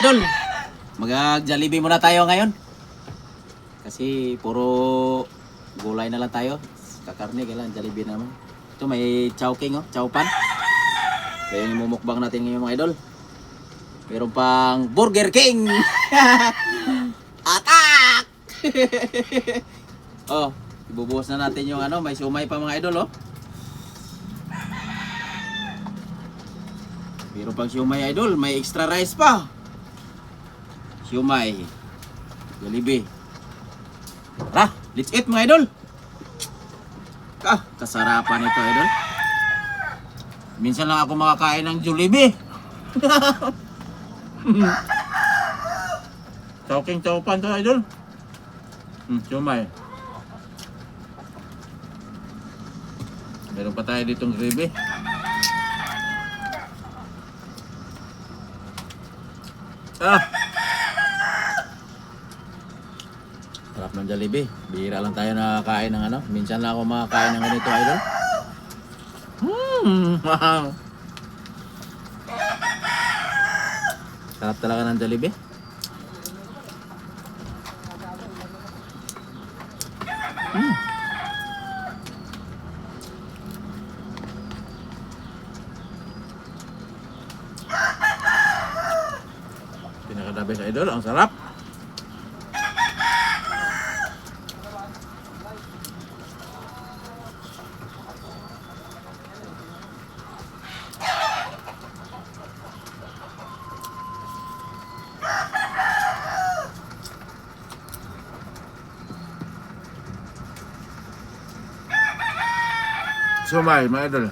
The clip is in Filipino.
Idol, mag-Jollibee muna tayo ngayon. Kasi puro gulay na lang tayo. Kakarne, kailangan Jollibee naman. Ito may chowking, chowpan. Kaya yung mumukbang natin ngayon mga idol. Meron pang Burger King. Attack! Oh, ibubuhos na natin yung may siumay pa mga idol, oh. Meron pang siumay idol, may extra rice pa. Siumay, Jollibee. Tara, let's eat mga idol. Kasarapan ito idol. Minsan lang ako makakain ng Jollibee. Chowking chowpan to idol. Siumay. Meron pa tayo ditong gravy. Sarap ng Jollibee. Bihira lang tayo nakakain ng minsan lang ako makakain ng ganito idol. Sarap talaga ng Jollibee. Pinakadabi sa idol, ang sarap. Siumay, mga idol.